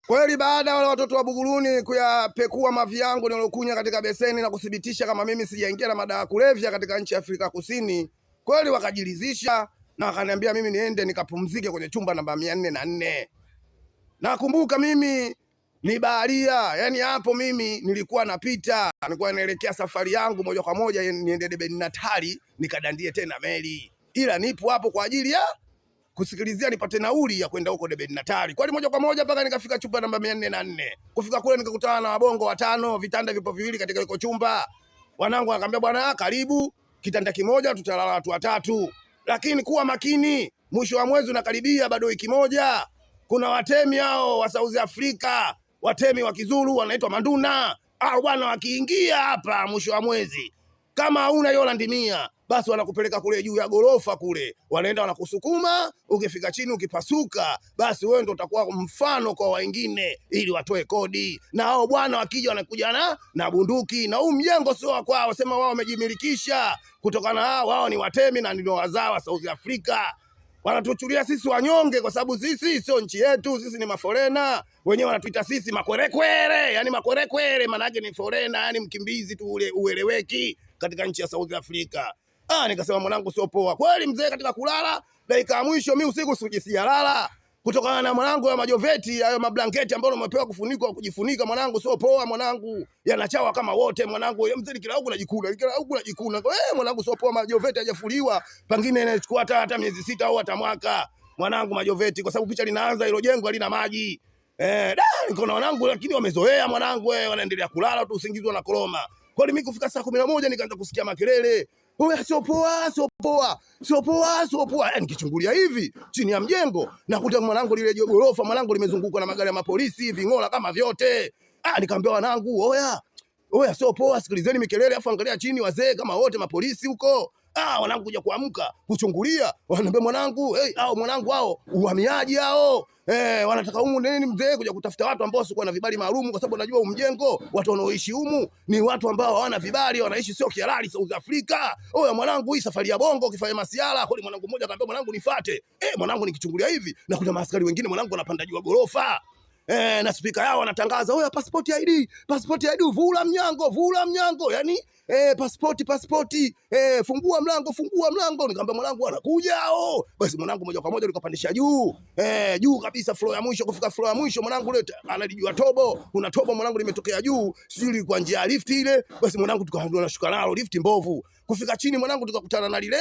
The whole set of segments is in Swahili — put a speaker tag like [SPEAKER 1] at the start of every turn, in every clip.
[SPEAKER 1] Kweli baada wale watoto wa Buguruni kuyapekua mavi yangu nilokunya katika beseni na kuthibitisha kama mimi sijaingia na madawa kulevya katika nchi ya Afrika Kusini, kweli wakajiridhisha na wakaniambia mimi niende nikapumzike kwenye chumba namba 404. Nakumbuka mimi ni baharia, yani hapo mimi nilikuwa napita, nilikuwa naelekea safari yangu moja kwa moja niende Deben Natali nikadandie tena meli. Ila nipo hapo kwa ajili ya kusikilizia nipate nauli ya kwenda huko Deben Natali. Kwani moja kwa moja mpaka nikafika chumba namba 404. Kufika kule nikakutana na wabongo 5, vitanda vipo viwili katika iko chumba. Wanangu wakaniambia bwana karibu, kitanda kimoja tutalala watu 3. Lakini kuwa makini, mwisho wa mwezi unakaribia bado wiki moja. Kuna watemi hao wa South Africa, watemi wa Kizulu wanaitwa Manduna. Bwana wakiingia hapa mwisho wa mwezi, kama hauna hiyo landimia, basi wanakupeleka kule juu ya gorofa kule. Wanaenda wanakusukuma, ukifika chini ukipasuka, basi wewe ndio utakuwa mfano kwa wengine ili watoe kodi. Na hao bwana wakija wanakuja na bunduki, na huu mjengo sio wa kwao, sema wao wamejimilikisha kutokana wao ni watemi na ndio wazao wa South Africa. Wanatuchulia sisi wanyonge kwa sababu sisi sio nchi yetu, sisi ni maforena. Wenyewe wanatuita sisi makwerekwere, yani makwerekwere maana yake ni forena, yani mkimbizi tu ule ueleweki katika nchi ya South Africa. Nikasema mwanangu sio poa. Kweli mzee katika kulala, dakika ya mwisho mimi usiku sijisia lala. Kutokana na mwanangu ya majoveti, hayo mablanketi ambayo umepewa kufunikwa kujifunika mwanangu sio poa mwanangu. Yanachawa kama wote mwanangu. Mzee kila huko najikuna, kila huko najikuna. Mwanangu sio poa, majoveti hajafuliwa. Pengine inachukua hata miezi 6 au hata mwaka. Mwanangu majoveti kwa sababu picha linaanza hilo jengo halina maji. Niko na wanangu lakini wamezoea mwanangu, wanaendelea kulala tu usingizi na koroma. Kwa hiyo mimi kufika saa 11 nikaanza kusikia makelele. Sio poa, sio poa, sio poa, sio poa. Nikichungulia hivi chini ya mjengo nakuta mwanangu lile gorofa mwanangu limezungukwa na magari ya mapolisi, ving'ola kama vyote. Nikamwambia wanangu, oya sio poa, sikilizeni mikelele afu angalia chini wazee kama wote mapolisi huko. Wanangu kuja kuamka kuchungulia, wananiambia mwanangu, mwanangu hao uhamiaji hao. Wanataka humu nini mzee kuja kutafuta watu ambao sio na vibali maalum, kwa sababu najua mjengo watu wanaoishi humu ni watu ambao hawana vibali, wanaishi sio kihalali South Africa. Mwanangu hii safari ya bongo ukifanya masiala. Kwa mwanangu mmoja akamwambia mwanangu nifuate. Mwanangu nikichungulia hivi na kuna maaskari wengine mwanangu wanapanda juu ya gorofa. Na speaker yao wanatangaza, passport ID, vula mnyango, yani passport, fungua mlango. Nikamwambia mwanangu anakuja hao. Basi mwanangu moja kwa moja nikapandisha juu kabisa, floor ya mwisho. Kufika floor ya mwisho mwanangu leta analijua tobo, kuna tobo mwanangu limetokea juu, sijui kwa njia ya lift ile. Basi mwanangu tukaanza tunashuka nalo lift mbovu. Kufika chini mwanangu tukakutana na lile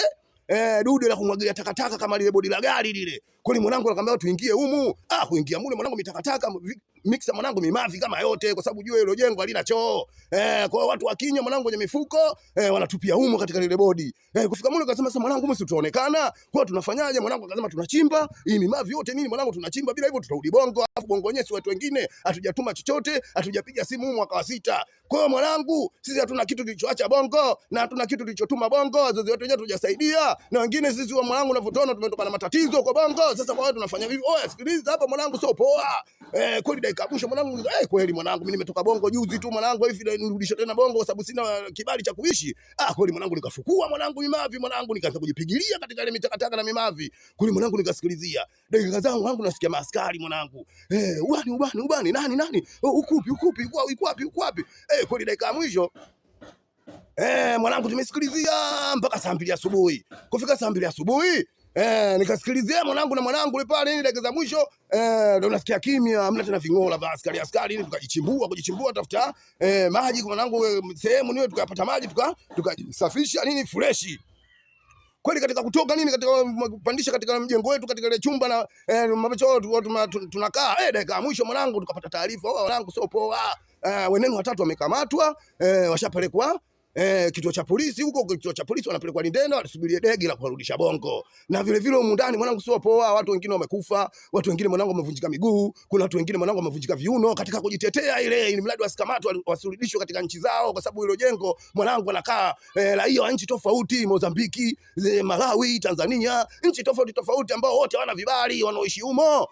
[SPEAKER 1] dude la kumwagilia takataka kama lile bodi la gari lile. Kwani mwanangu akamwambia tuingie humu. Kuingia mule mwanangu mitakataka mixer mwanangu mimavi kama yote, kwa sababu jua hilo jengo halina choo. Kwa watu wakinya mwanangu kwenye mifuko wanatupia humu katika lile bodi. Kufika mule akasema sasa mwanangu mimi tutaonekana. Kwa tunafanyaje mwanangu? Akasema tunachimba hii mimavi yote nini mwanangu tunachimba, bila hivyo tutarudi bongo. Alafu bongo wenyewe watu wengine hatujatuma chochote, hatujapiga simu mwaka wa 6. Kwa hiyo mwanangu sisi hatuna kitu tulichoacha bongo na hatuna kitu tulichotuma bongo, wazazi wetu wenyewe tujasaidia, na wengine sisi wa mwanangu unavyotuona tumetoka na matatizo kwa bongo. Sasa kwa hiyo tunafanya vipi? Sikiliza hapa mwanangu sio poa. Kweli dakika mwisho mwanangu, kweli mwanangu mimi nimetoka bongo juzi tu mwanangu, hivi nirudishe tena bongo kwa sababu sina kibali cha kuishi. Kweli mwanangu nikafukua mwanangu mimavi mwanangu, nikaanza kujipigilia katika ile mitakataka na mimavi. Kweli mwanangu nikasikilizia. Dakika zangu mwanangu nasikia maaskari mwanangu. Ubani nani? Ukupi uko wapi? Kweli dakika mwisho mwanangu tumesikilizia mpaka saa 2 asubuhi. Kufika saa 2 asubuhi nikasikilizia mwanangu na mwanangu pale nini, dakika za mwisho ndio nasikia kimya, hamna tena ving'ola vya askari nini. Kujichimbua tafuta maji kwa mwanangu sehemu niwe, tukapata maji tukasafisha nini fresh. Kweli katika kutoka nini, katika kupandisha katika mjengo wetu katika ile chumba na mabacho tunakaa, dakika mwisho mwanangu tukapata taarifa, mwanangu sio poa, wenenu 3 wamekamatwa, washapelekwa kituo cha polisi. Huko kituo cha polisi wanapelekwa Lindenda, wanasubiria dege la kurudisha bongo. Na vile vile huko ndani mwanangu sio poa, watu wengine wamekufa, watu wengine mwanangu wamevunjika miguu, kuna watu wengine mwanangu wamevunjika viuno katika kujitetea ile, ili mradi wasikamatwe wasirudishwe katika nchi zao, kwa sababu hilo jengo mwanangu anakaa raia wa nchi tofauti, Mozambiki, Malawi, Tanzania, nchi tofauti ambao wote hawana vibali wanaoishi humo.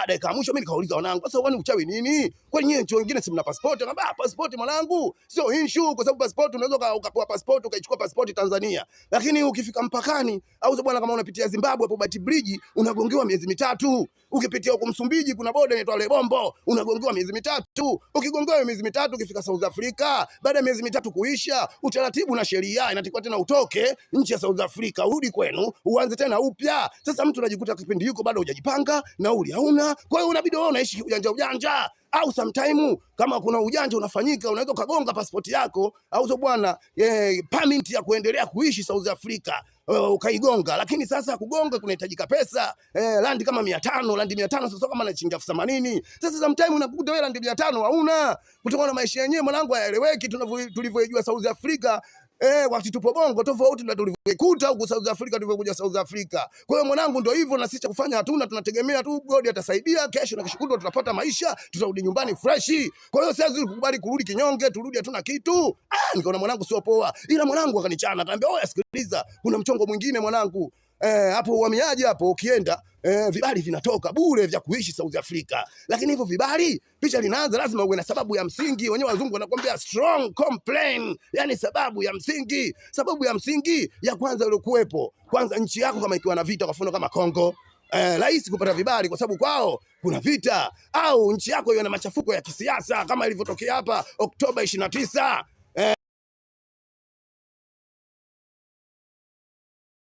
[SPEAKER 1] Dakika mwisho mimi nikauliza wanangu, sasa wani uchawi nini? Kwa nini nchi wengine si mna passport? Akamba passport mwanangu sio issue, kwa sababu passport unaweza ukapewa passport ukaichukua passport Tanzania. Lakini ukifika mpakani au bwana, kama unapitia Zimbabwe hapo Bati Bridge unagongewa miezi mitatu. Ukipitia huko Msumbiji kuna boda inaitwa Lebombo unagongewa miezi mitatu. Ukigongewa miezi mitatu ukifika South Africa baada ya miezi mitatu kuisha, utaratibu na sheria inatakiwa tena utoke nchi ya South Africa urudi kwenu uanze tena upya. Sasa mtu anajikuta kipindi yuko bado hujajipanga, nauli hauna, kwa hiyo unabidi unaishi ujanja au sometime kama kuna ujanja unafanyika unaweza ukagonga passport yako au bwana permit ya kuendelea kuishi South Africa ukaigonga. Lakini sasa kugonga kunahitajika pesa randi kama 500, randi 500 sasa kama na shilingi 80,000. Sasa sometime unakuta wewe randi 500 hauna, kutokana na maisha yenyewe mwanangu hayaeleweki tulivyojua South Africa. Wakati tupo Bongo tofauti na tulivyokuta huko South Africa tulivyokuja South Africa. Kwa hiyo mwanangu ndio hivyo, na sisi kufanya hatuna, tunategemea tu God atasaidia, kesho na kesho kutwa tutapata maisha, tutarudi nyumbani fresh. Kwa hiyo sasa tukubali kurudi kinyonge, turudi hatuna kitu. Nikaona mwanangu sio poa. Ila mwanangu akanichana, akaambia oya sikiliza, kuna mchongo mwingine mwanangu. Hapo uhamiaji hapo ukienda vibali vinatoka bure vya kuishi South Africa. Lakini hivyo vibali picha linaanza lazima uwe na sababu ya msingi. Wenyewe wazungu wanakuambia strong complaint, yani sababu ya msingi. Sababu ya msingi ya kwanza ile kuwepo kwanza nchi yako kama ikiwa na vita, kwa mfano kama Kongo, rahisi kupata vibali kwa sababu kwao kuna vita, au nchi yako iwe na machafuko ya kisiasa kama ilivyotokea hapa Oktoba 29.